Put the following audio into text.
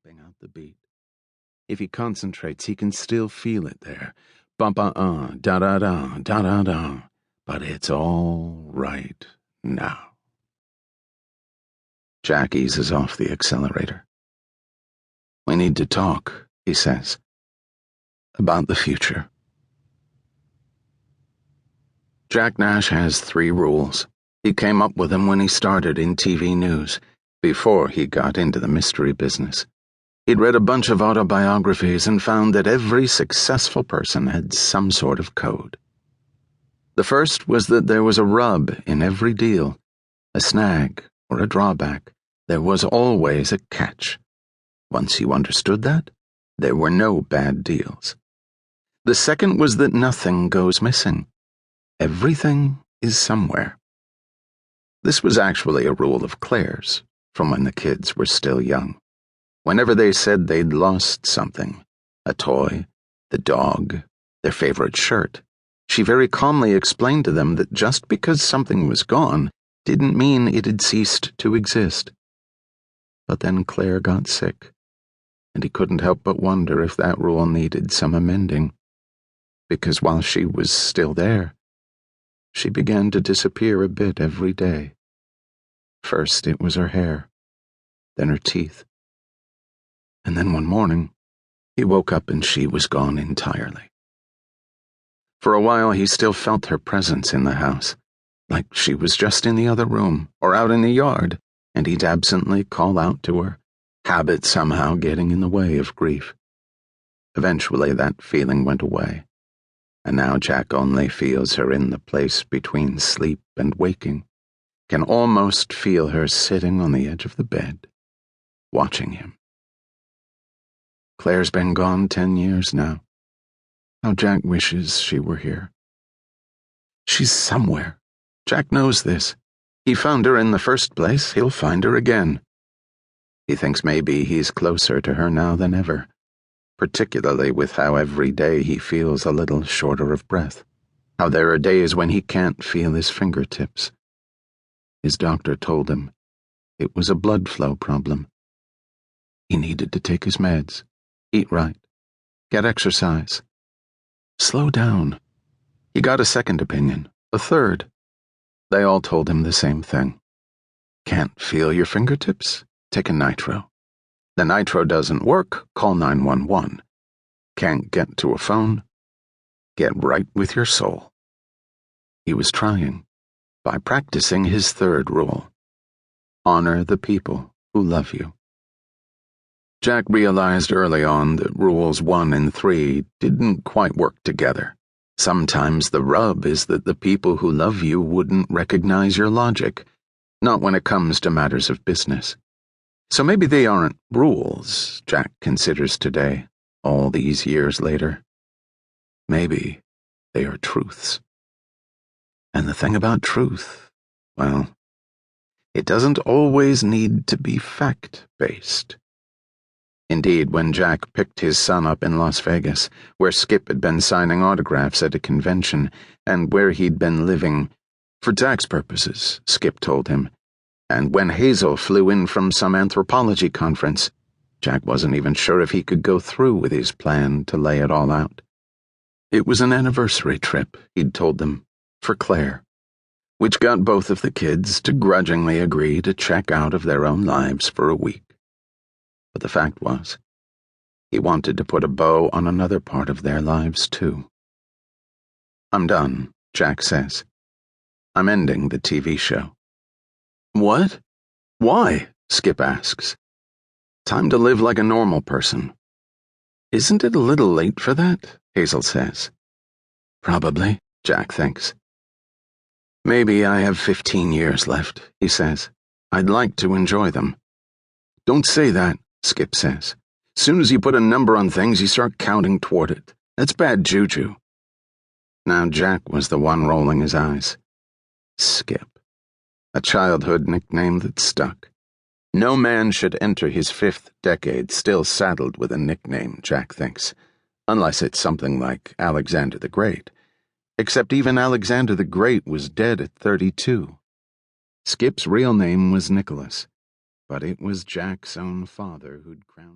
tapping out the beat. If he concentrates, he can still feel it there. Ba-ba-da, da-da-da, da-da-da. But it's all right now. Jack eases off the accelerator. We need to talk, he says, about the future. Jack Nash has 3 rules. He came up with them when he started in TV news, before he got into the mystery business. He'd read a bunch of autobiographies and found that every successful person had some sort of code. The first was that there was a rub in every deal, a snag or a drawback. There was always a catch. Once you understood that, there were no bad deals. The second was that nothing goes missing. Everything is somewhere. This was actually a rule of Claire's, from when the kids were still young. Whenever they said they'd lost something, a toy, the dog, their favorite shirt, she very calmly explained to them that just because something was gone didn't mean it had ceased to exist. But then Claire got sick, and he couldn't help but wonder if that rule needed some amending, because while she was still there, she began to disappear a bit every day. First it was her hair, then her teeth. And then one morning, he woke up and she was gone entirely. For a while he still felt her presence in the house, like she was just in the other room or out in the yard, and he'd absently call out to her, habit somehow getting in the way of grief. Eventually that feeling went away, and now Jack only feels her in the place between sleep and waking, can almost feel her sitting on the edge of the bed, watching him. Claire's been gone 10 years now. How Jack wishes she were here. She's somewhere. Jack knows this. He found her in the first place, he'll find her again. He thinks maybe he's closer to her now than ever, particularly with how every day he feels a little shorter of breath, how there are days when he can't feel his fingertips. His doctor told him it was a blood flow problem. He needed to take his meds, eat right, get exercise. Slow down. He got a second opinion, a third. They all told him the same thing. Can't feel your fingertips? Take a nitro. The nitro doesn't work, call 911. Can't get to a phone? Get right with your soul. He was trying, by practicing his third rule. Honor the people who love you. Jack realized early on that rules 1 and 3 didn't quite work together. Sometimes the rub is that the people who love you wouldn't recognize your logic, not when it comes to matters of business. So maybe they aren't rules, Jack considers today, all these years later. Maybe they are truths. And the thing about truth, well, it doesn't always need to be fact-based. Indeed, when Jack picked his son up in Las Vegas, where Skip had been signing autographs at a convention, and where he'd been living, for tax purposes, Skip told him, and when Hazel flew in from some anthropology conference, Jack wasn't even sure if he could go through with his plan to lay it all out. It was an anniversary trip, he'd told them, for Claire, which got both of the kids to grudgingly agree to check out of their own lives for a week. But the fact was, he wanted to put a bow on another part of their lives, too. I'm done, Jack says. I'm ending the TV show. What? Why? Skip asks. Time to live like a normal person. Isn't it a little late for that? Hazel says. Probably, Jack thinks. Maybe I have 15 years left, he says. I'd like to enjoy them. Don't say that, Skip says. Soon as you put a number on things, you start counting toward it. That's bad juju. Now Jack was the one rolling his eyes. Skip. A childhood nickname that stuck. No man should enter his 5th decade still saddled with a nickname, Jack thinks, unless it's something like Alexander the Great. Except even Alexander the Great was dead at 32. Skip's real name was Nicholas, but it was Jack's own father who'd crowned